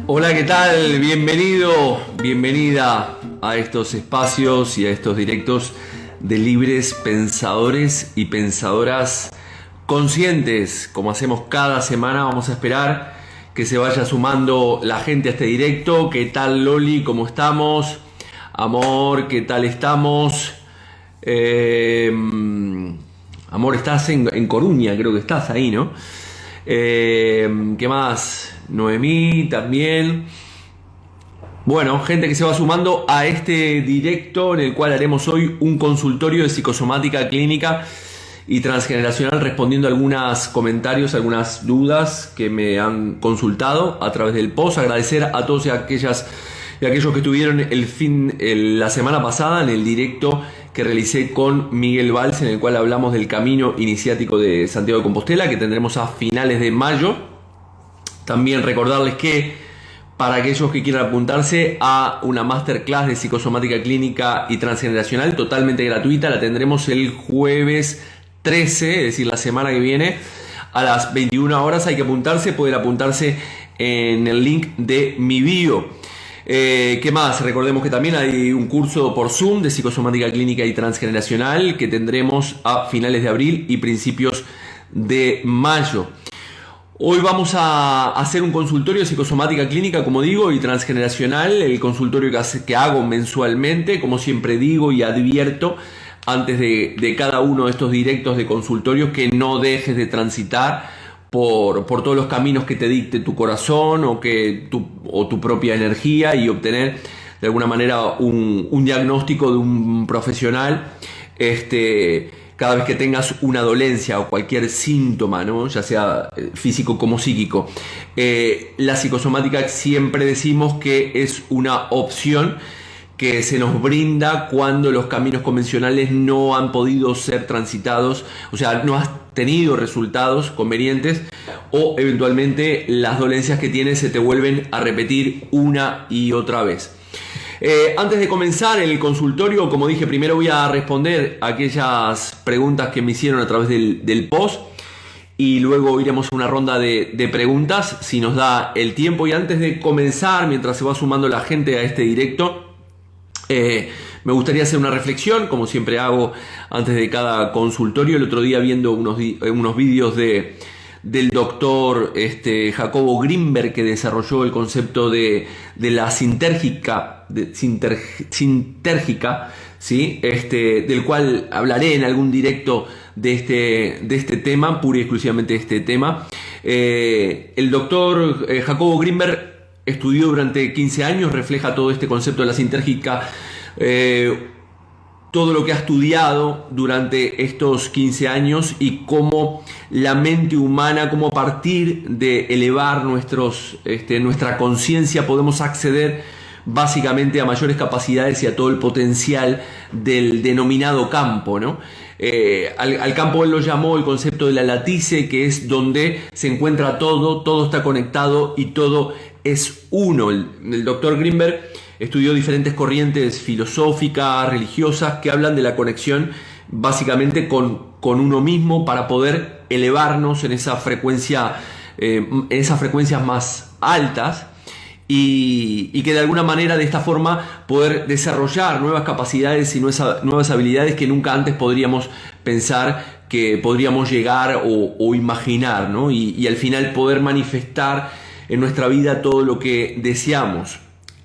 Hola, ¿qué tal? Bienvenido, bienvenida a estos espacios y a estos directos de libres pensadores y pensadoras conscientes. Como hacemos cada semana, vamos a esperar que se vaya sumando la gente a este directo. ¿Qué tal, Loli? ¿Cómo estamos? Amor, ¿qué tal estamos? Amor, estás en Coruña, creo que estás ahí, ¿no? ¿Qué más? Noemí también. Bueno, gente que se va sumando a este directo en el cual haremos hoy un consultorio de psicosomática clínica y transgeneracional, respondiendo a algunos comentarios, algunas dudas que me han consultado a través del post. Agradecer a todos y aquellos que estuvieron la semana pasada en el directo que realicé con Miguel Valls, en el cual hablamos del camino iniciático de Santiago de Compostela, que tendremos a finales de mayo. También recordarles que para aquellos que quieran apuntarse a una masterclass de psicosomática clínica y transgeneracional totalmente gratuita, la tendremos el jueves 13, es decir, la semana que viene, a las 21 horas. Hay que apuntarse, pueden apuntarse en el link de mi bio. ¿Qué más? Recordemos que también hay un curso por Zoom de psicosomática clínica y transgeneracional que tendremos a finales de abril y principios de mayo. Hoy vamos a hacer un consultorio de psicosomática clínica, como digo, y transgeneracional, el consultorio que hago mensualmente, como siempre digo y advierto antes de cada uno de estos directos de consultorios, que no dejes de transitar por todos los caminos que te dicte tu corazón o tu propia energía, y obtener de alguna manera un diagnóstico de un profesional cada vez que tengas una dolencia o cualquier síntoma, ¿no? Ya sea físico como psíquico. La psicosomática siempre decimos que es una opción que se nos brinda cuando los caminos convencionales no han podido ser transitados, o sea, no has tenido resultados convenientes, o eventualmente las dolencias que tienes se te vuelven a repetir una y otra vez. Antes de comenzar el consultorio, como dije, primero voy a responder aquellas preguntas que me hicieron a través del post, y luego iremos a una ronda de preguntas si nos da el tiempo. Y antes de comenzar, mientras se va sumando la gente a este directo, me gustaría hacer una reflexión, como siempre hago antes de cada consultorio. El otro día, viendo unos vídeos del doctor Jacobo Grinberg, que desarrolló el concepto de la sintérgica, ¿sí? Del cual hablaré en algún directo de este tema, pura y exclusivamente de este tema. El doctor Jacobo Grinberg estudió durante 15 años, refleja todo este concepto de la sintérgica, todo lo que ha estudiado durante estos 15 años, y cómo la mente humana, cómo a partir de elevar nuestra conciencia podemos acceder básicamente a mayores capacidades y a todo el potencial del denominado campo, ¿no? Al campo él lo llamó el concepto de la latice, que es donde se encuentra todo está conectado y todo es uno. El doctor Grinberg estudió diferentes corrientes filosóficas, religiosas, que hablan de la conexión básicamente con uno mismo para poder elevarnos en esa frecuencia, en esas frecuencias más altas, y que de alguna manera, de esta forma, poder desarrollar nuevas capacidades y nuevas habilidades que nunca antes podríamos pensar que podríamos llegar o imaginar, ¿no? Y al final poder manifestar en nuestra vida todo lo que deseamos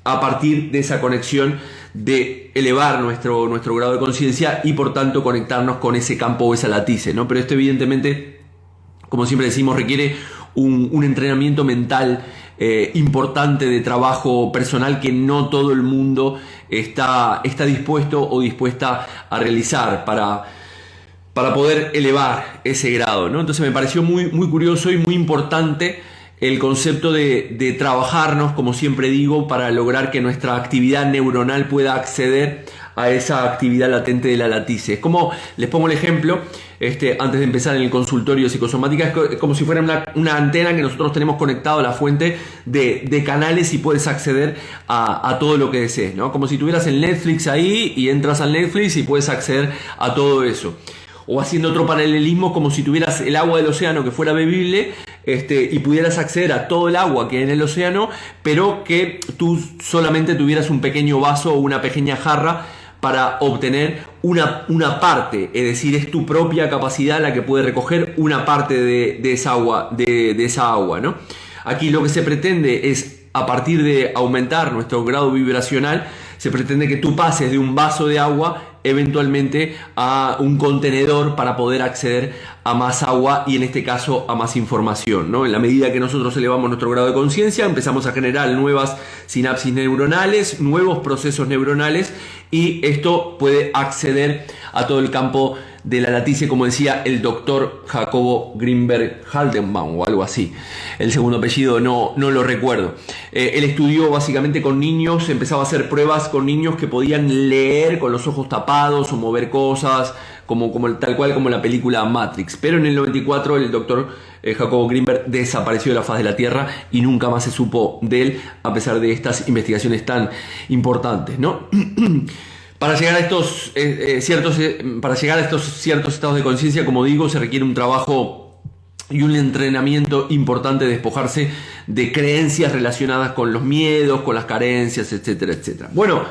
a partir de esa conexión, de elevar nuestro grado de conciencia y por tanto conectarnos con ese campo o esa latice, ¿no? Pero esto, evidentemente, como siempre decimos, requiere un entrenamiento mental importante, de trabajo personal, que no todo el mundo está dispuesto o dispuesta a realizar para poder elevar ese grado, ¿no? Entonces me pareció muy, muy curioso y muy importante el concepto de trabajarnos, como siempre digo, para lograr que nuestra actividad neuronal pueda acceder a esa actividad latente de la latice. Es como, les pongo el ejemplo, antes de empezar en el consultorio de psicosomática, es como si fuera una antena que nosotros tenemos conectado a la fuente de canales, y puedes acceder a todo lo que desees, ¿no? Como si tuvieras el Netflix ahí y entras al Netflix y puedes acceder a todo eso. o haciendo otro paralelismo, como si tuvieras el agua del océano que fuera bebible, y pudieras acceder a todo el agua que hay en el océano, pero que tú solamente tuvieras un pequeño vaso o una pequeña jarra para obtener una parte, es decir, es tu propia capacidad la que puede recoger una parte de esa agua, de esa agua, ¿no? Aquí lo que se pretende es, a partir de aumentar nuestro grado vibracional, se pretende que tú pases de un vaso de agua eventualmente a un contenedor para poder acceder a más agua y en este caso a más información, ¿no? En la medida que nosotros elevamos nuestro grado de conciencia, empezamos a generar nuevas sinapsis neuronales, nuevos procesos neuronales, y esto puede acceder a todo el campo de la latice, como decía el doctor Jacobo Grinberg Haldenbaum o algo así. El segundo apellido no lo recuerdo. Él estudió básicamente con niños, empezaba a hacer pruebas con niños que podían leer con los ojos tapados o mover cosas, tal cual como la película Matrix. Pero en el 94 el doctor Jacobo Grinberg desapareció de la faz de la Tierra y nunca más se supo de él, a pesar de estas investigaciones tan importantes, ¿no? Para llegar a estos ciertos estados de conciencia, como digo, se requiere un trabajo y un entrenamiento importante de despojarse de creencias relacionadas con los miedos, con las carencias, etcétera, etcétera. Bueno,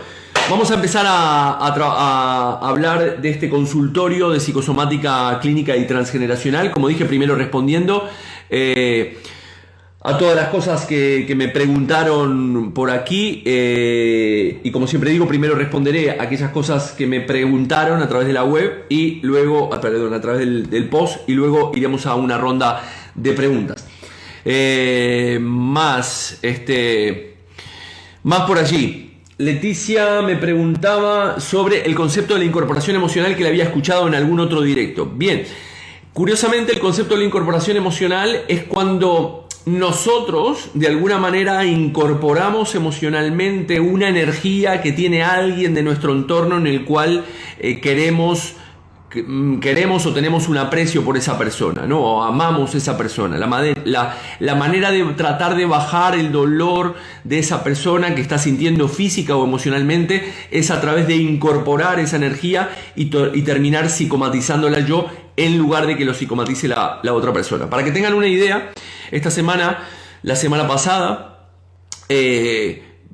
vamos a empezar a hablar de este consultorio de psicosomática clínica y transgeneracional. Como dije, primero respondiendo a todas las cosas que me preguntaron por aquí, y como siempre digo, primero responderé a aquellas cosas que me preguntaron a través de la web y luego, a través del post, y luego iremos a una ronda de preguntas. Más por allí. Leticia me preguntaba sobre el concepto de la incorporación emocional que le había escuchado en algún otro directo. Bien, curiosamente el concepto de la incorporación emocional es cuando nosotros de alguna manera incorporamos emocionalmente una energía que tiene alguien de nuestro entorno en el cual queremos o tenemos un aprecio por esa persona, ¿no? O amamos a esa persona. La manera de tratar de bajar el dolor de esa persona que está sintiendo física o emocionalmente es a través de incorporar esa energía y terminar psicomatizándola yo en lugar de que lo psicomatice la otra persona. Para que tengan una idea, la semana pasada,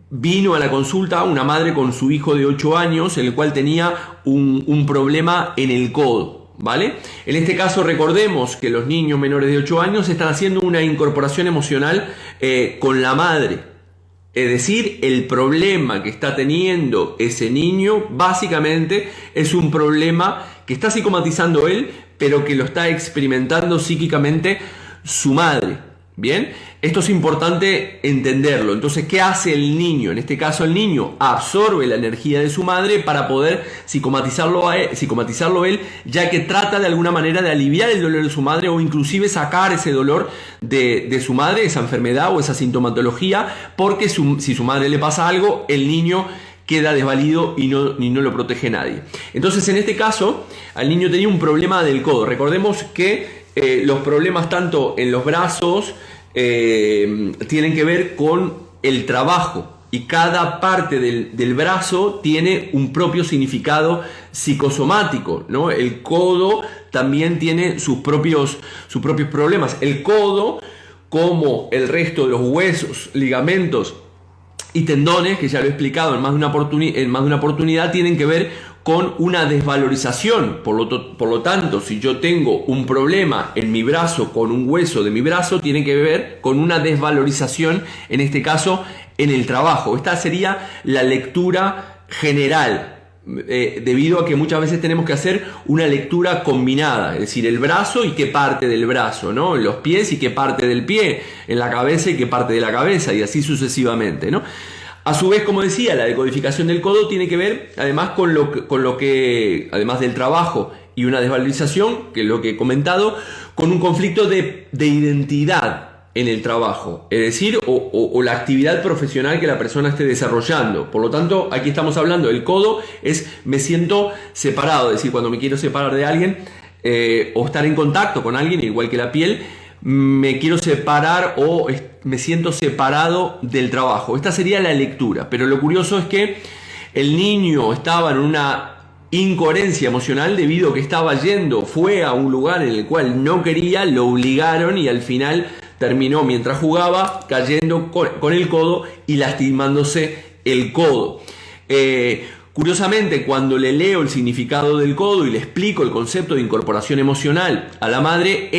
vino a la consulta una madre con su hijo de 8 años, el cual tenía un problema en el codo, ¿vale? En este caso recordemos que los niños menores de 8 años están haciendo una incorporación emocional con la madre. Es decir, el problema que está teniendo ese niño básicamente es un problema que está psicomatizando él, pero que lo está experimentando psíquicamente su madre. Bien, esto es importante entenderlo. Entonces, ¿qué hace el niño? En este caso, el niño absorbe la energía de su madre para poder psicomatizarlo él, ya que trata de alguna manera de aliviar el dolor de su madre o inclusive sacar ese dolor de su madre, esa enfermedad o esa sintomatología, porque si su madre le pasa algo, el niño queda desvalido y no lo protege nadie. Entonces, en este caso, al niño tenía un problema del codo. Recordemos que los problemas tanto en los brazos tienen que ver con el trabajo, y cada parte del brazo tiene un propio significado psicosomático, ¿no? El codo también tiene sus propios problemas. El codo, como el resto de los huesos, ligamentos y tendones, que ya lo he explicado en más de una oportunidad, tienen que ver con una desvalorización. Por lo tanto, si yo tengo un problema en mi brazo, con un hueso de mi brazo, tiene que ver con una desvalorización, en este caso, en el trabajo. Esta sería la lectura general, debido a que muchas veces tenemos que hacer una lectura combinada, es decir, el brazo y qué parte del brazo, ¿no? Los pies y qué parte del pie, en la cabeza y qué parte de la cabeza, y así sucesivamente, ¿no? A su vez, como decía, la decodificación del codo tiene que ver además con lo que además del trabajo y una desvalorización, que es lo que he comentado, con un conflicto de identidad en el trabajo, es decir, o la actividad profesional que la persona esté desarrollando. Por lo tanto, aquí estamos hablando, el codo es me siento separado, es decir, cuando me quiero separar de alguien o estar en contacto con alguien, igual que la piel, me quiero separar o me siento separado del trabajo. Esta sería la lectura, pero lo curioso es que el niño estaba en una incoherencia emocional debido a que fue a un lugar en el cual no quería, lo obligaron y al final terminó mientras jugaba cayendo con el codo y lastimándose el codo. Curiosamente, cuando le leo el significado del codo y le explico el concepto de incorporación emocional a la madre,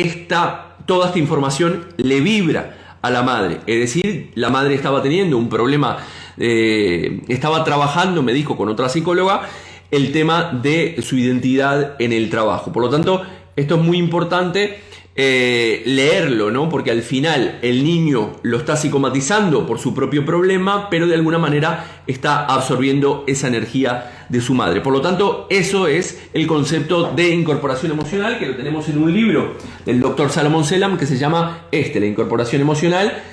toda esta información le vibra a la madre. Es decir, la madre estaba teniendo un problema, estaba trabajando, me dijo, con otra psicóloga, el tema de su identidad en el trabajo. Por lo tanto, esto es muy importante leerlo, ¿no? Porque al final el niño lo está psicomatizando por su propio problema, pero de alguna manera está absorbiendo esa energía de su madre. Por lo tanto, eso es el concepto de incorporación emocional, que lo tenemos en un libro del doctor Salomón Selam que se llama la incorporación emocional,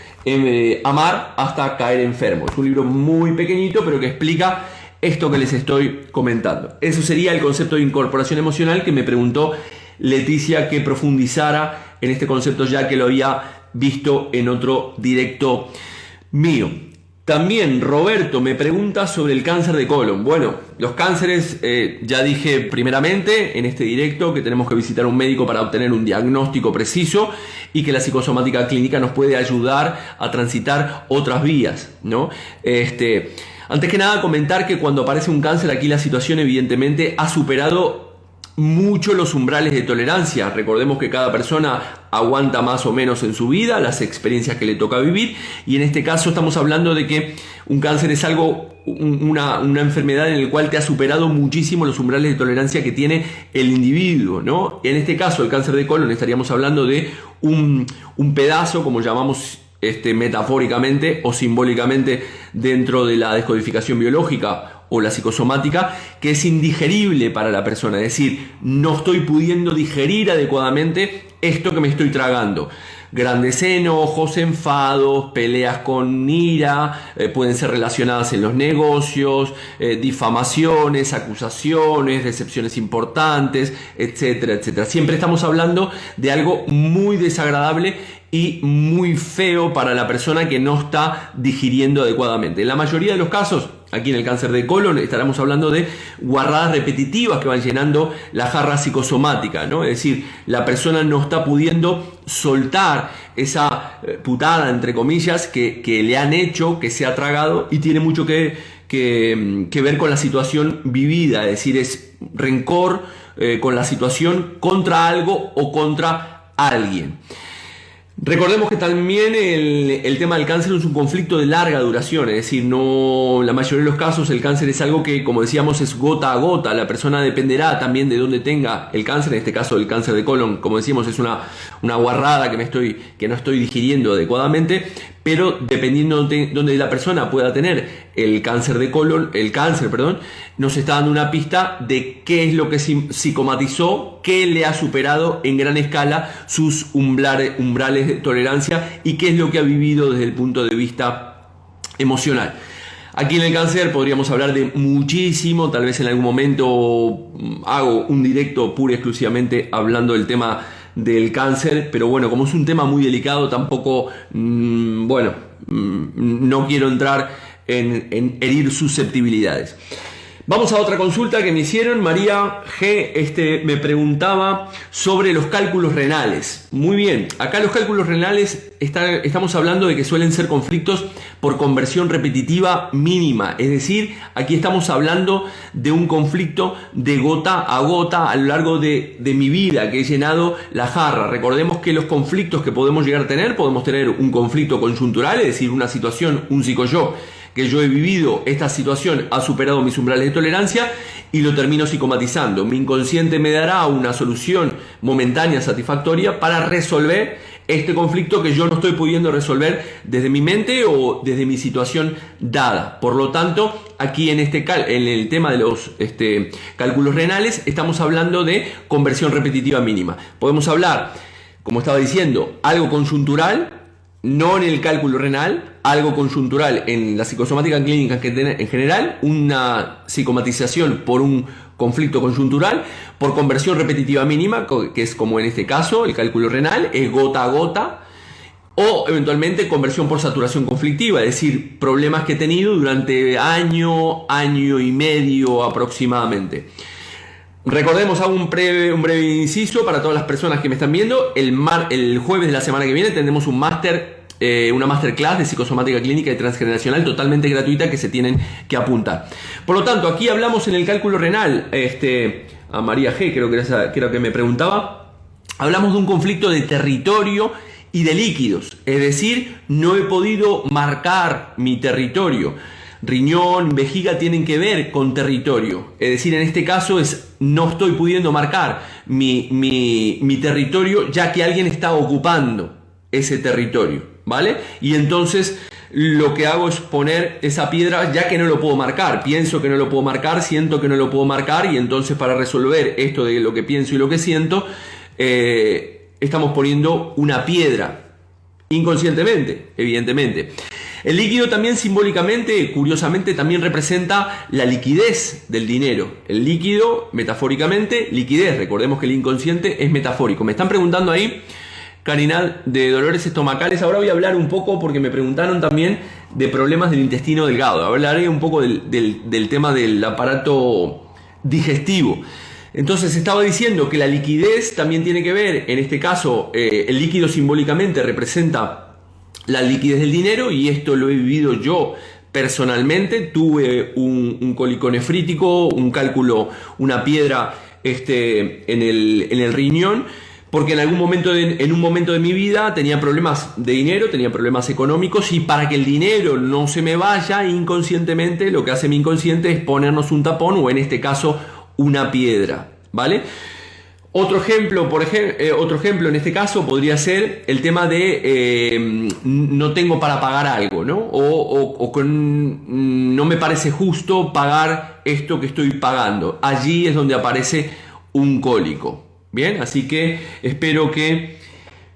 amar hasta caer enfermo. Es un libro muy pequeñito, pero que explica esto que les estoy comentando. Eso sería el concepto de incorporación emocional, que me preguntó Leticia que profundizara en este concepto, ya que lo había visto en otro directo mío. También Roberto me pregunta sobre el cáncer de colon. Bueno, los cánceres, ya dije primeramente en este directo que tenemos que visitar a un médico para obtener un diagnóstico preciso y que la psicosomática clínica nos puede ayudar a transitar otras vías, ¿no? Antes que nada, comentar que cuando aparece un cáncer, aquí la situación evidentemente ha superado mucho los umbrales de tolerancia. Recordemos que cada persona aguanta más o menos en su vida las experiencias que le toca vivir, y en este caso estamos hablando de que un cáncer es una enfermedad en la cual te ha superado muchísimo los umbrales de tolerancia que tiene el individuo, ¿no? En este caso, el cáncer de colon, estaríamos hablando de un pedazo, como llamamos metafóricamente o simbólicamente dentro de la descodificación biológica o la psicosomática, que es indigerible para la persona. Es decir, no estoy pudiendo digerir adecuadamente esto que me estoy tragando. Grandes enojos, enfados, peleas con ira, pueden ser relacionadas en los negocios, difamaciones, acusaciones, decepciones importantes, etcétera, etcétera. Siempre estamos hablando de algo muy desagradable y muy feo para la persona que no está digiriendo adecuadamente. En la mayoría de los casos, aquí en el cáncer de colon, estaremos hablando de guarradas repetitivas que van llenando la jarra psicosomática, ¿no? Es decir, la persona no está pudiendo soltar esa putada, entre comillas, que le han hecho, que se ha tragado, y tiene mucho que ver con la situación vivida. Es decir, es rencor con la situación contra algo o contra alguien. Recordemos que también el tema del cáncer es un conflicto de larga duración, es decir, no, la mayoría de los casos el cáncer es algo que, como decíamos, es gota a gota. La persona dependerá también de dónde tenga el cáncer. En este caso, el cáncer de colon, como decimos, es una guarrada que no estoy digiriendo adecuadamente, pero dependiendo de donde la persona pueda tener el cáncer, nos está dando una pista de qué es lo que psicomatizó, qué le ha superado en gran escala sus umbrales de tolerancia y qué es lo que ha vivido desde el punto de vista emocional. Aquí en el cáncer podríamos hablar de muchísimo, tal vez en algún momento hago un directo pura y exclusivamente hablando del tema del cáncer, pero bueno, como es un tema muy delicado, tampoco, no quiero entrar en herir susceptibilidades. Vamos a otra consulta que me hicieron. María G. Me preguntaba sobre los cálculos renales. Muy bien, acá los cálculos renales estamos hablando de que suelen ser conflictos por conversión repetitiva mínima. Es decir, aquí estamos hablando de un conflicto de gota a gota a lo largo de mi vida, que he llenado la jarra. Recordemos que los conflictos que podemos llegar a tener, podemos tener un conflicto coyuntural, es decir, una situación, un psicoyo, que yo he vivido, esta situación ha superado mis umbrales de tolerancia y lo termino psicomatizando. Mi inconsciente me dará una solución momentánea, satisfactoria, para resolver este conflicto que yo no estoy pudiendo resolver desde mi mente o desde mi situación dada. Por lo tanto, aquí en el tema de los cálculos renales, estamos hablando de conversión repetitiva mínima. Podemos hablar, como estaba diciendo, algo coyuntural, no en el cálculo renal, algo coyuntural en la psicosomática clínica en general, una psicomatización por un conflicto coyuntural, por conversión repetitiva mínima, que es como en este caso, el cálculo renal, es gota a gota, o eventualmente conversión por saturación conflictiva, es decir, problemas que he tenido durante año y medio aproximadamente. Recordemos, hago un breve inciso para todas las personas que me están viendo. El jueves de la semana que viene tendremos un una masterclass de psicosomática clínica y transgeneracional totalmente gratuita que se tienen que apuntar. Por lo tanto, aquí hablamos en el cálculo renal, a María G, creo que me preguntaba, hablamos de un conflicto de territorio y de líquidos, es decir, no he podido marcar mi territorio. Riñón, vejiga tienen que ver con territorio, es decir, en este caso no estoy pudiendo marcar mi territorio, ya que alguien está ocupando ese territorio, ¿vale? Y entonces lo que hago es poner esa piedra, ya que no lo puedo marcar, pienso que no lo puedo marcar, siento que no lo puedo marcar, y entonces para resolver esto de lo que pienso y lo que siento, estamos poniendo una piedra, inconscientemente, evidentemente. El líquido también simbólicamente, curiosamente, también representa la liquidez del dinero. El líquido, metafóricamente, liquidez. Recordemos que el inconsciente es metafórico. Me están preguntando ahí, Karina, de dolores estomacales. Ahora voy a hablar un poco, porque me preguntaron también de problemas del intestino delgado. Hablaré un poco del tema del aparato digestivo. Entonces estaba diciendo que la liquidez también tiene que ver, en este caso, el líquido simbólicamente representa la liquidez del dinero, y esto lo he vivido yo personalmente. Tuve un cólico nefrítico, un cálculo, una piedra en el riñón, porque en un momento de mi vida tenía problemas de dinero, tenía problemas económicos, y para que el dinero no se me vaya, inconscientemente lo que hace mi inconsciente es ponernos un tapón, o en este caso una piedra, ¿vale? Otro ejemplo en este caso podría ser el tema de no tengo para pagar algo, ¿no? No me parece justo pagar esto que estoy pagando. Allí es donde aparece un cólico. Bien, así que espero que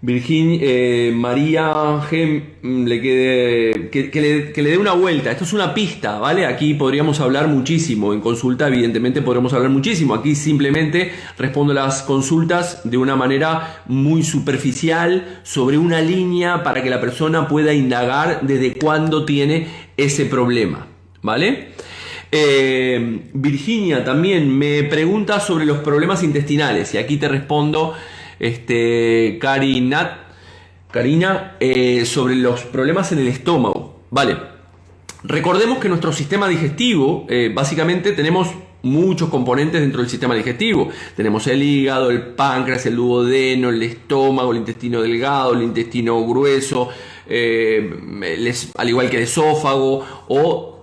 María G que le dé una vuelta. Esto es una pista, ¿vale? Aquí podríamos hablar muchísimo. En consulta, evidentemente, podremos hablar muchísimo. Aquí simplemente respondo las consultas de una manera muy superficial, sobre una línea, para que la persona pueda indagar desde cuándo tiene ese problema, ¿vale? Virginia también me pregunta sobre los problemas intestinales, y aquí te respondo, Karina, sobre los problemas en el estómago. Vale, recordemos que nuestro sistema digestivo, básicamente tenemos muchos componentes dentro del sistema digestivo. Tenemos el hígado, el páncreas, el duodeno, el estómago, el intestino delgado, el intestino grueso, al igual que el esófago, o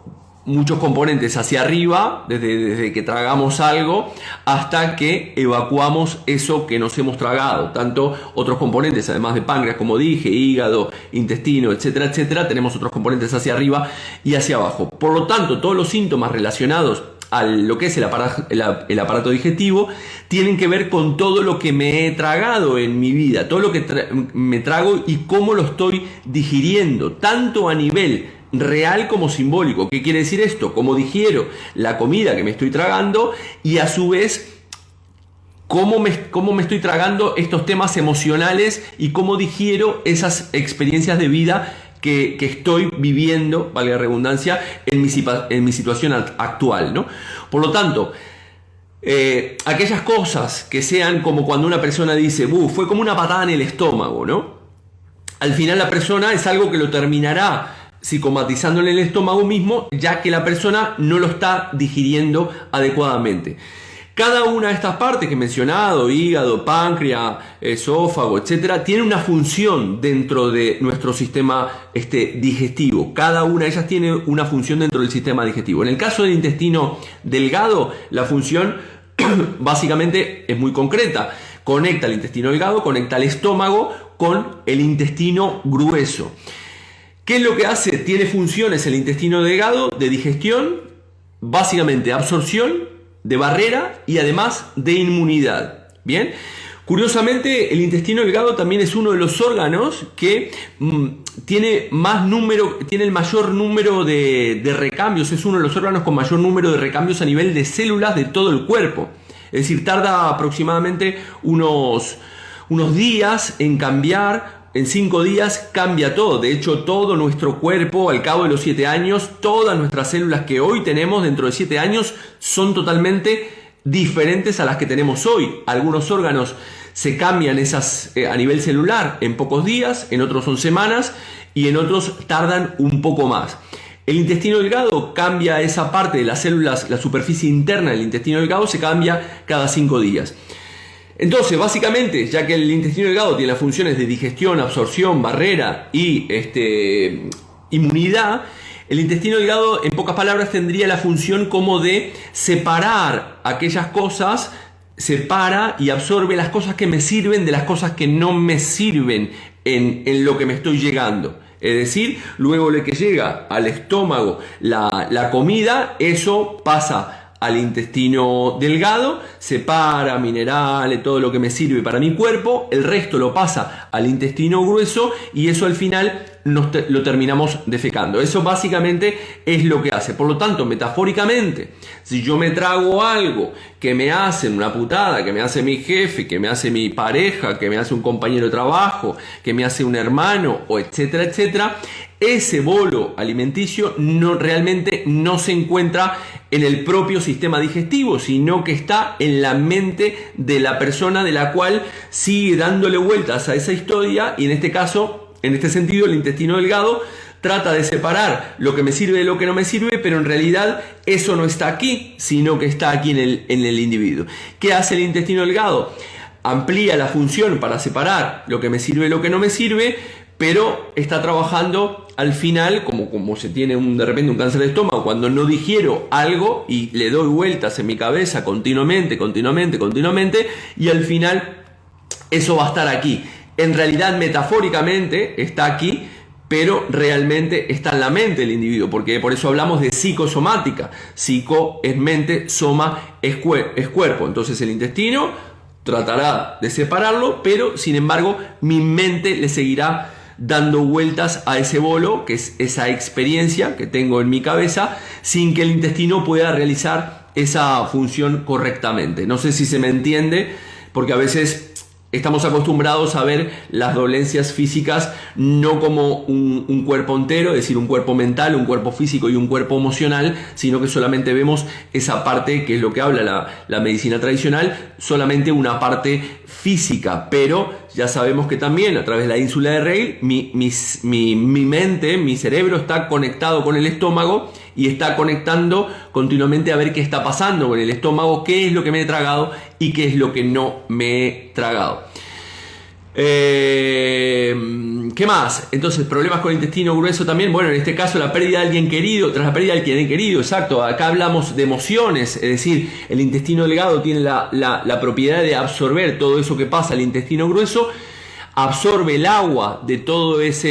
muchos componentes hacia arriba, desde que tragamos algo hasta que evacuamos eso que nos hemos tragado. Tanto otros componentes, además de páncreas, como dije, hígado, intestino, etcétera, etcétera, tenemos otros componentes hacia arriba y hacia abajo. Por lo tanto, todos los síntomas relacionados a lo que es el aparato digestivo tienen que ver con todo lo que me he tragado en mi vida, todo lo que me trago y cómo lo estoy digiriendo, tanto a nivel real como simbólico. ¿Qué quiere decir esto? Cómo digiero la comida que me estoy tragando, y a su vez cómo me estoy tragando estos temas emocionales, y cómo digiero esas experiencias de vida que estoy viviendo, valga la redundancia, en mi situación actual, ¿no? Por lo tanto, aquellas cosas que sean como cuando una persona dice, fue como una patada en el estómago, ¿no? Al final la persona es algo que lo terminará psicomatizándole el estómago mismo, ya que la persona no lo está digiriendo adecuadamente. Cada una de estas partes que he mencionado, hígado, páncreas, esófago, etcétera, tiene una función dentro de nuestro sistema digestivo. Cada una de ellas tiene una función dentro del sistema digestivo. En el caso del intestino delgado, la función básicamente es muy concreta. Conecta el intestino delgado, conecta el estómago con el intestino grueso. ¿Qué es lo que hace? Tiene funciones el intestino delgado de digestión, básicamente absorción, de barrera y además de inmunidad. Bien, curiosamente el intestino delgado también es uno de los órganos que tiene el mayor número de recambios. Es uno de los órganos con mayor número de recambios a nivel de células de todo el cuerpo. Es decir, tarda aproximadamente unos días en cambiar. En 5 días cambia todo. De hecho, todo nuestro cuerpo, al cabo de los 7 años, todas nuestras células que hoy tenemos dentro de 7 años son totalmente diferentes a las que tenemos hoy. Algunos órganos se cambian a nivel celular en pocos días, en otros son semanas y en otros tardan un poco más. El intestino delgado cambia esa parte de las células, la superficie interna del intestino delgado se cambia cada 5 días. Entonces, básicamente, ya que el intestino delgado tiene las funciones de digestión, absorción, barrera y inmunidad, el intestino delgado, en pocas palabras, tendría la función como de separar aquellas cosas, separa y absorbe las cosas que me sirven de las cosas que no me sirven en lo que me estoy llegando. Es decir, luego de que llega al estómago la comida, eso pasa al intestino delgado, separa minerales, todo lo que me sirve para mi cuerpo, el resto lo pasa al intestino grueso y eso al final lo terminamos defecando. Eso básicamente es lo que hace. Por lo tanto, metafóricamente, si yo me trago algo que me hace una putada, que me hace mi jefe, que me hace mi pareja, que me hace un compañero de trabajo, que me hace un hermano, o etcétera, etcétera, ese bolo alimenticio realmente no se encuentra en el propio sistema digestivo, sino que está en la mente de la persona, de la cual sigue dándole vueltas a esa historia, y en este caso, en este sentido, el intestino delgado trata de separar lo que me sirve de lo que no me sirve, pero en realidad eso no está aquí, sino que está aquí en el individuo. ¿Qué hace el intestino delgado? Amplía la función para separar lo que me sirve de lo que no me sirve, pero está trabajando al final, como se tiene de repente un cáncer de estómago, cuando no digiero algo y le doy vueltas en mi cabeza continuamente, y al final eso va a estar aquí. En realidad, metafóricamente, está aquí, pero realmente está en la mente del individuo, porque por eso hablamos de psicosomática. Psico es mente, soma es cuerpo. Entonces el intestino tratará de separarlo, pero sin embargo mi mente le seguirá dando vueltas a ese bolo, que es esa experiencia que tengo en mi cabeza, sin que el intestino pueda realizar esa función correctamente. No sé si se me entiende, porque a veces estamos acostumbrados a ver las dolencias físicas no como un cuerpo entero, es decir, un cuerpo mental, un cuerpo físico y un cuerpo emocional, sino que solamente vemos esa parte, que es lo que habla la medicina tradicional, solamente una parte física. Pero ya sabemos que también a través de la ínsula de Rey, mi mente, mi cerebro está conectado con el estómago y está conectando continuamente a ver qué está pasando con el estómago, qué es lo que me he tragado y qué es lo que no me he tragado. ¿Qué más? Entonces, problemas con el intestino grueso también. Bueno, en este caso la pérdida de alguien querido, tras la pérdida de alguien querido, exacto. Acá hablamos de emociones, es decir, el intestino delgado tiene la propiedad de absorber todo eso que pasa al intestino grueso, absorbe el agua de todo esa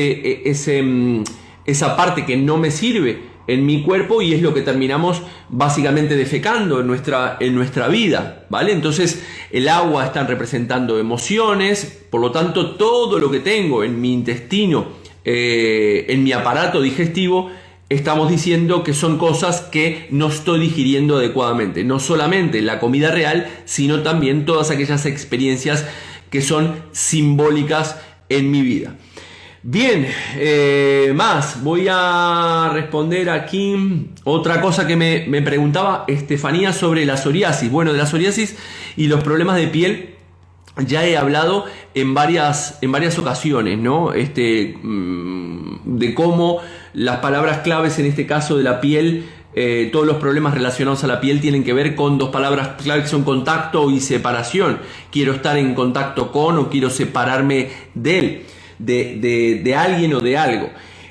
parte que no me sirve en mi cuerpo, y es lo que terminamos básicamente defecando en nuestra vida, ¿vale? Entonces el agua está representando emociones, por lo tanto todo lo que tengo en mi intestino, en mi aparato digestivo, estamos diciendo que son cosas que no estoy digiriendo adecuadamente, no solamente la comida real, sino también todas aquellas experiencias que son simbólicas en mi vida. Bien, más, voy a responder aquí otra cosa que me preguntaba Estefanía sobre la psoriasis. Bueno, de la psoriasis y los problemas de piel ya he hablado en varias ocasiones, ¿no? De cómo las palabras claves en este caso de la piel, todos los problemas relacionados a la piel tienen que ver con dos palabras claves que son contacto y separación. Quiero estar en contacto con o quiero separarme de él. De alguien o de algo.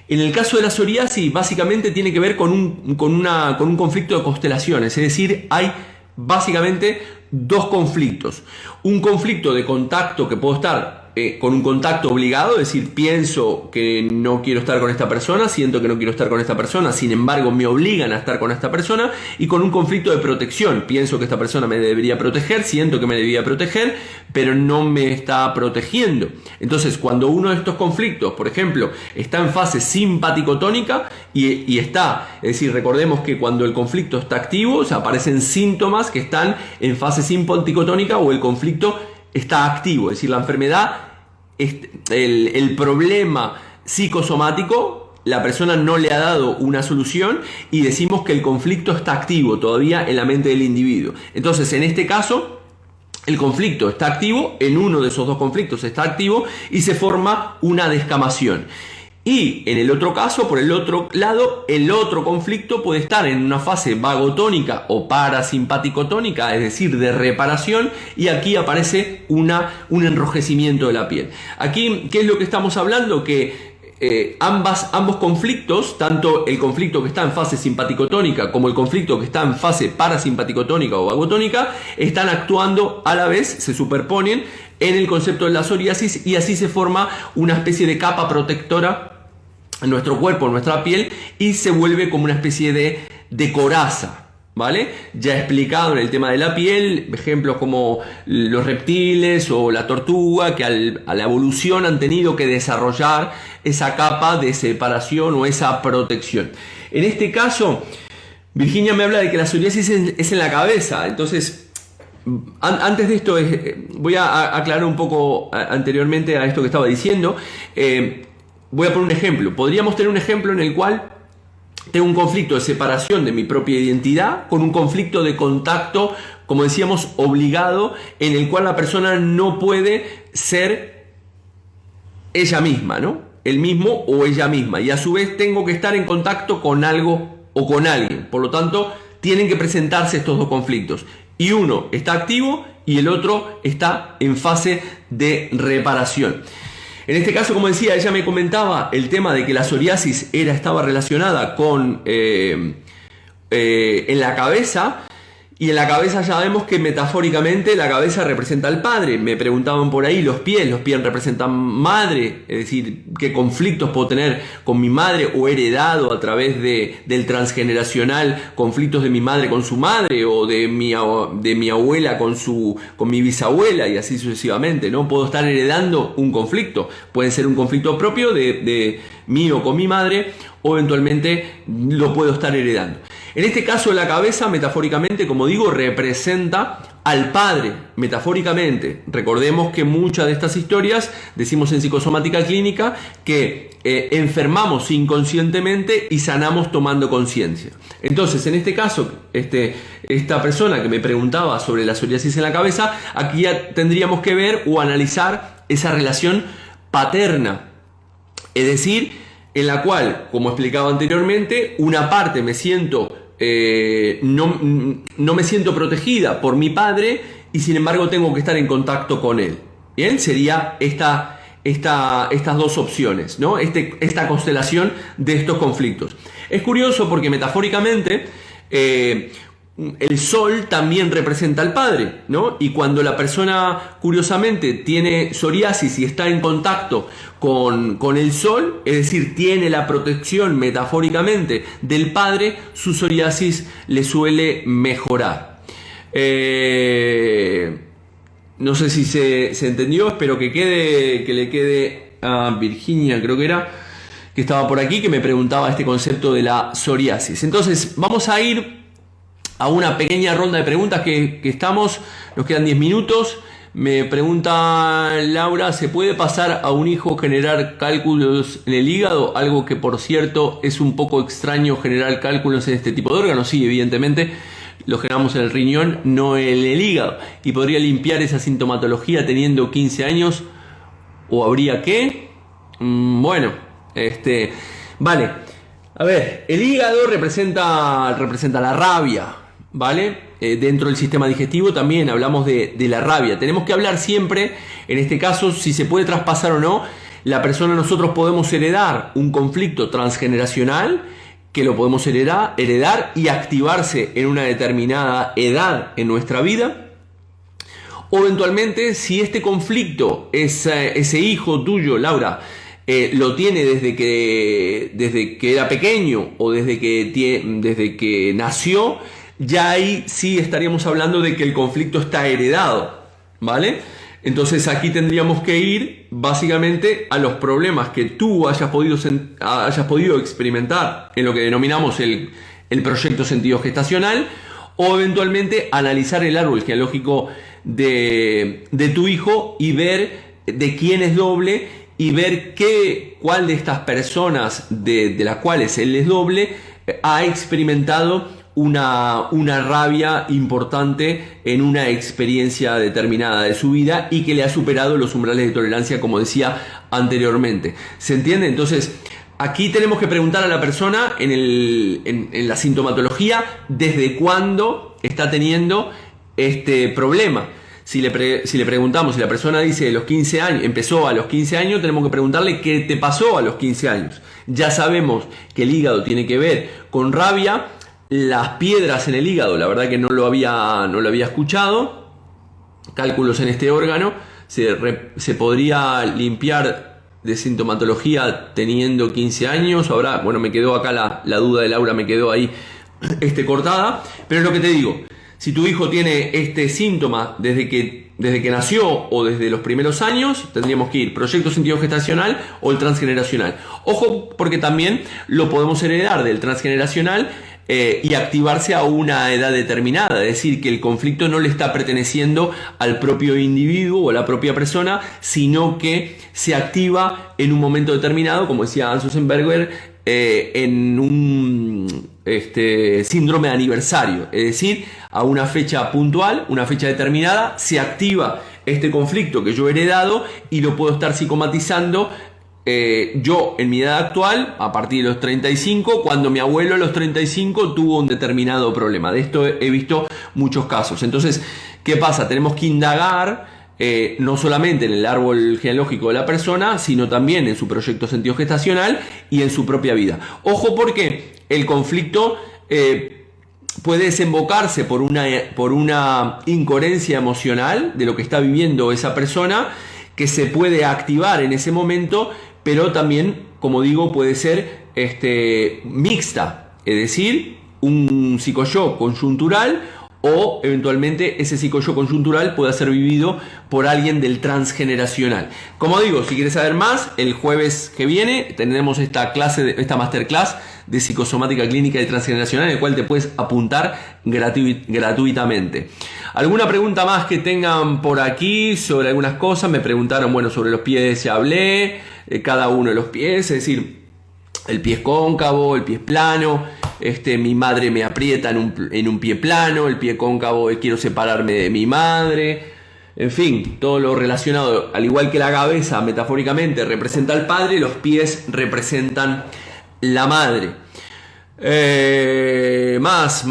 En el caso de la psoriasis, básicamente tiene que ver con un conflicto de constelaciones, es decir, hay básicamente dos conflictos. Un conflicto de contacto, que puedo estar con un contacto obligado, es decir, pienso que no quiero estar con esta persona, siento que no quiero estar con esta persona, sin embargo me obligan a estar con esta persona, y con un conflicto de protección, pienso que esta persona me debería proteger, siento que me debería proteger, pero no me está protegiendo. Entonces, cuando uno de estos conflictos, por ejemplo, está en fase simpaticotónica y está, es decir, recordemos que cuando el conflicto está activo, o sea, aparecen síntomas que están en fase simpaticotónica, o el conflicto está activo, es decir, la enfermedad, el problema psicosomático la persona no le ha dado una solución y decimos que el conflicto está activo todavía en la mente del individuo. Entonces, en este caso, el conflicto está activo, en uno de esos dos conflictos está activo y se forma una descamación. Y en el otro caso, por el otro lado, el otro conflicto puede estar en una fase vagotónica o parasimpaticotónica, es decir, de reparación, y aquí aparece un enrojecimiento de la piel. Aquí, ¿qué es lo que estamos hablando? Que ambos conflictos, tanto el conflicto que está en fase simpaticotónica como el conflicto que está en fase parasimpaticotónica o vagotónica, están actuando a la vez, se superponen en el concepto de la psoriasis, y así se forma una especie de capa protectora en nuestro cuerpo, en nuestra piel, y se vuelve como una especie de coraza, ¿vale? Ya he explicado en el tema de la piel, ejemplos como los reptiles o la tortuga, que a la evolución han tenido que desarrollar esa capa de separación o esa protección. En este caso, Virginia me habla de que la psoriasis es en la cabeza. Entonces, antes de esto, voy a aclarar un poco anteriormente a esto que estaba diciendo. Voy a poner un ejemplo. Podríamos tener un ejemplo en el cual tengo un conflicto de separación de mi propia identidad con un conflicto de contacto, como decíamos, obligado, en el cual la persona no puede ser ella misma, ¿no? El mismo o ella misma. Y a su vez tengo que estar en contacto con algo o con alguien. Por lo tanto, tienen que presentarse estos dos conflictos. Y uno está activo y el otro está en fase de reparación. En este caso, como decía, ella me comentaba el tema de que la psoriasis estaba relacionada con en la cabeza, y en la cabeza ya vemos que metafóricamente la cabeza representa al padre. Me preguntaban por ahí los pies representan madre, es decir, qué conflictos puedo tener con mi madre o heredado a través del transgeneracional, conflictos de mi madre con su madre o de mi abuela con mi bisabuela, y así sucesivamente, ¿no? Puedo estar heredando un conflicto, puede ser un conflicto propio de mío con mi madre, o eventualmente lo puedo estar heredando. En este caso, la cabeza, metafóricamente, como digo, representa al padre, metafóricamente. Recordemos que muchas de estas historias, decimos en psicosomática clínica, que enfermamos inconscientemente y sanamos tomando conciencia. Entonces, en este caso, esta persona que me preguntaba sobre la psoriasis en la cabeza, aquí ya tendríamos que ver o analizar esa relación paterna. Es decir, en la cual, como explicaba anteriormente, una parte me siento no me siento protegida por mi padre y sin embargo tengo que estar en contacto con él. Bien, sería estas dos opciones, ¿no? Esta constelación de estos conflictos. Es curioso porque metafóricamente el sol también representa al padre, ¿no? Y cuando la persona curiosamente tiene psoriasis y está en contacto con el sol, es decir, tiene la protección metafóricamente del padre, su psoriasis le suele mejorar. No sé si se entendió, espero que le quede a Virginia, creo que era, que estaba por aquí, que me preguntaba este concepto de la psoriasis. Entonces, vamos a ir a una pequeña ronda de preguntas que nos quedan 10 minutos. Me pregunta Laura, ¿se puede pasar a un hijo generar cálculos en el hígado? Algo que, por cierto, es un poco extraño generar cálculos en este tipo de órganos. Sí, evidentemente, lo generamos en el riñón, no en el hígado. ¿Y podría limpiar esa sintomatología teniendo 15 años? ¿O habría que? Bueno, vale. A ver, el hígado representa la rabia, ¿vale? Dentro del sistema digestivo también hablamos de la rabia. Tenemos que hablar siempre, en este caso, si se puede traspasar o no. Nosotros podemos heredar un conflicto transgeneracional que lo podemos heredar y activarse en una determinada edad en nuestra vida. O eventualmente, si este conflicto, ese hijo tuyo, Laura, lo tiene desde que era pequeño o desde que nació, ya ahí sí estaríamos hablando de que el conflicto está heredado, ¿vale? Entonces aquí tendríamos que ir básicamente a los problemas que tú hayas podido experimentar en lo que denominamos el proyecto sentido gestacional, o eventualmente analizar el árbol genealógico de tu hijo y ver de quién es doble y ver cuál de estas personas de las cuales él es doble ha experimentado una rabia importante en una experiencia determinada de su vida y que le ha superado los umbrales de tolerancia, como decía anteriormente. ¿Se entiende? Entonces, aquí tenemos que preguntar a la persona en la sintomatología desde cuándo está teniendo este problema. Si le preguntamos, si la persona dice los 15 años, empezó a los 15 años, tenemos que preguntarle qué te pasó a los 15 años. Ya sabemos que el hígado tiene que ver con rabia. Las piedras en el hígado, la verdad que no lo había escuchado. Cálculos en este órgano. Se podría limpiar de sintomatología teniendo 15 años. Ahora, bueno, me quedó acá la duda de Laura, me quedó ahí cortada. Pero es lo que te digo. Si tu hijo tiene este síntoma desde que nació o desde los primeros años, tendríamos que ir proyecto sentido gestacional o el transgeneracional. Ojo, porque también lo podemos heredar del transgeneracional y activarse a una edad determinada, es decir, que el conflicto no le está perteneciendo al propio individuo o a la propia persona, sino que se activa en un momento determinado, como decía Hans Sussenberger, en un síndrome de aniversario, es decir, a una fecha puntual, una fecha determinada, se activa este conflicto que yo he heredado y lo puedo estar psicomatizando yo en mi edad actual, a partir de los 35, cuando mi abuelo a los 35 tuvo un determinado problema. De esto he visto muchos casos. Entonces, ¿qué pasa? Tenemos que indagar no solamente en el árbol genealógico de la persona, sino también en su proyecto sentido gestacional y en su propia vida. Ojo, porque el conflicto puede desembocarse por una incoherencia emocional de lo que está viviendo esa persona, que se puede activar en ese momento, pero también, como digo, puede ser mixta, es decir, un psicoshock conjuntural, o eventualmente ese psicoshock conjuntural puede ser vivido por alguien del transgeneracional. Como digo, si quieres saber más, el jueves que viene tendremos esta masterclass de psicosomática clínica y transgeneracional, en el cual te puedes apuntar gratuitamente. ¿Alguna pregunta más que tengan por aquí sobre algunas cosas? Me preguntaron, bueno, sobre los pies ya hablé, cada uno de los pies, es decir, el pie es cóncavo, el pie es plano, mi madre me aprieta en un pie plano, el pie cóncavo, quiero separarme de mi madre, en fin, todo lo relacionado, al igual que la cabeza metafóricamente representa al padre, los pies representan la madre. Más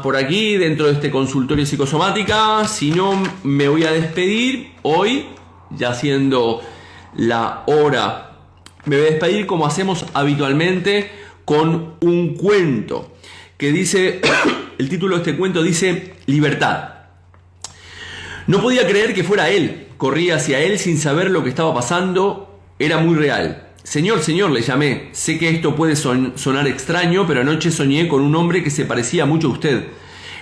por aquí dentro de este consultorio de psicosomática. Si no, me voy a despedir hoy, ya siendo la hora. Me voy a despedir como hacemos habitualmente, con un cuento que dice, el título de este cuento dice Libertad. No podía creer que fuera él. Corría hacia él sin saber lo que estaba pasando. Era muy real. Señor, le llamé. Sé que esto puede sonar extraño, pero anoche soñé con un hombre que se parecía mucho a usted.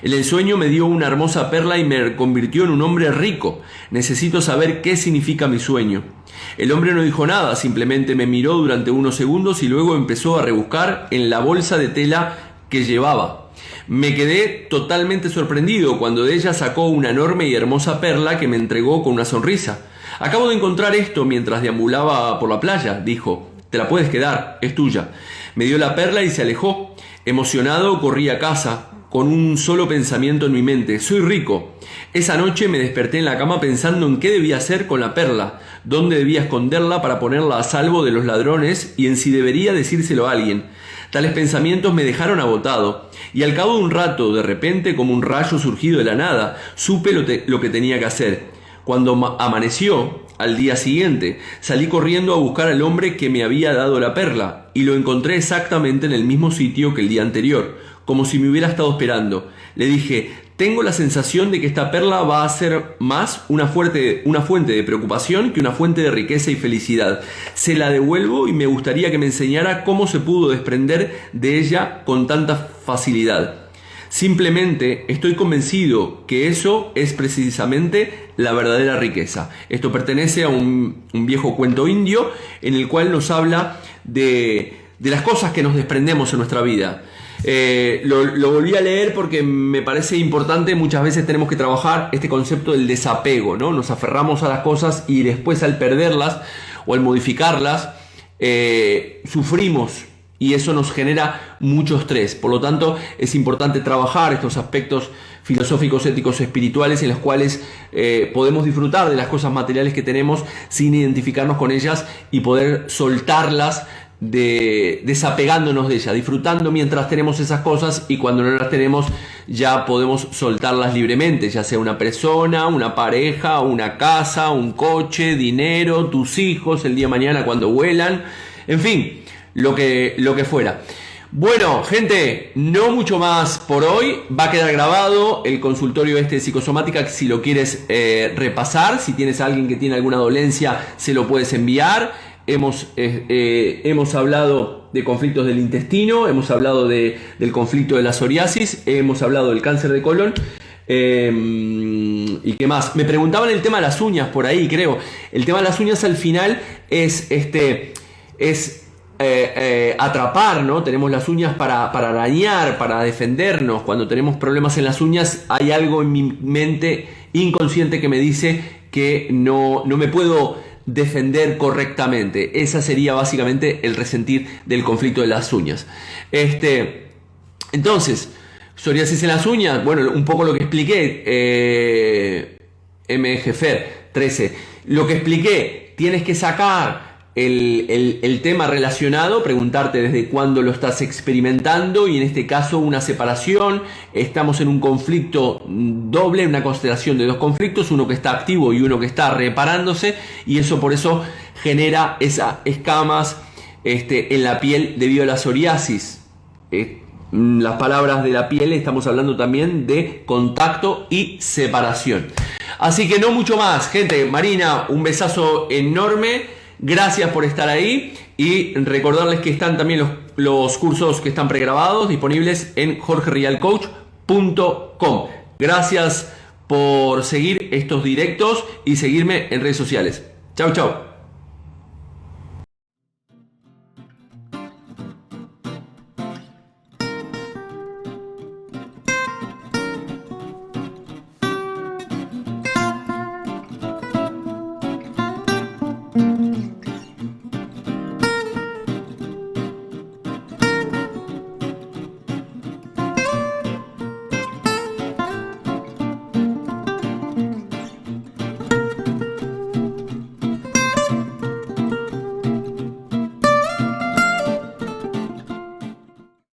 En el sueño me dio una hermosa perla y me convirtió en un hombre rico. Necesito saber qué significa mi sueño. El hombre no dijo nada, simplemente me miró durante unos segundos y luego empezó a rebuscar en la bolsa de tela que llevaba. Me quedé totalmente sorprendido cuando de ella sacó una enorme y hermosa perla que me entregó con una sonrisa. Acabo de encontrar esto mientras deambulaba por la playa, dijo. Te la puedes quedar, es tuya. Me dio la perla y se alejó. Emocionado corrí a casa, con un solo pensamiento en mi mente: soy rico. Esa noche me desperté en la cama pensando en qué debía hacer con la perla, dónde debía esconderla para ponerla a salvo de los ladrones y en si debería decírselo a alguien. Tales pensamientos me dejaron agotado, y al cabo de un rato, de repente, como un rayo surgido de la nada, supe lo que tenía que hacer. Cuando amaneció, al día siguiente, salí corriendo a buscar al hombre que me había dado la perla, y lo encontré exactamente en el mismo sitio que el día anterior, como si me hubiera estado esperando. Le dije: tengo la sensación de que esta perla va a ser más una fuente de preocupación que una fuente de riqueza y felicidad. Se la devuelvo y me gustaría que me enseñara cómo se pudo desprender de ella con tanta facilidad. Simplemente estoy convencido que eso es precisamente la verdadera riqueza. Esto pertenece a un viejo cuento indio en el cual nos habla de las cosas que nos desprendemos en nuestra vida. Lo volví a leer porque me parece importante. Muchas veces tenemos que trabajar este concepto del desapego, ¿no? Nos aferramos a las cosas y después, al perderlas o al modificarlas, sufrimos y eso nos genera mucho estrés. Por lo tanto, es importante trabajar estos aspectos filosóficos, éticos, espirituales en los cuales podemos disfrutar de las cosas materiales que tenemos sin identificarnos con ellas y poder soltarlas desapegándonos de ellas, disfrutando mientras tenemos esas cosas, y cuando no las tenemos ya podemos soltarlas libremente, ya sea una persona, una pareja, una casa, un coche, dinero, tus hijos el día de mañana cuando vuelan, en fin, lo que fuera. Bueno, gente, no mucho más por hoy. Va a quedar grabado el consultorio de psicosomática, si lo quieres repasar. Si tienes a alguien que tiene alguna dolencia, se lo puedes enviar. Hemos hablado de conflictos del intestino, hemos hablado del conflicto de la psoriasis, hemos hablado del cáncer de colon. ¿Y qué más? Me preguntaban el tema de las uñas por ahí, creo. El tema de las uñas al final es atrapar, ¿no? Tenemos las uñas para arañar, para defendernos. Cuando tenemos problemas en las uñas, hay algo en mi mente inconsciente que me dice que no me puedo defender correctamente. Esa sería básicamente el resentir del conflicto de las uñas. Entonces, psoriasis en las uñas, bueno, un poco lo que expliqué, MGFER 13, lo que expliqué, tienes que sacar el tema relacionado, preguntarte desde cuándo lo estás experimentando, y en este caso una separación. Estamos en un conflicto doble, una constelación de dos conflictos, uno que está activo y uno que está reparándose, y eso por eso genera esas escamas en la piel debido a la psoriasis. Las palabras de la piel, estamos hablando también de contacto y separación. Así que no mucho más, gente. Marina, un besazo enorme. Gracias por estar ahí, y recordarles que están también los cursos que están pregrabados disponibles en jorgerialcoach.com. Gracias por seguir estos directos y seguirme en redes sociales. Chau, chau.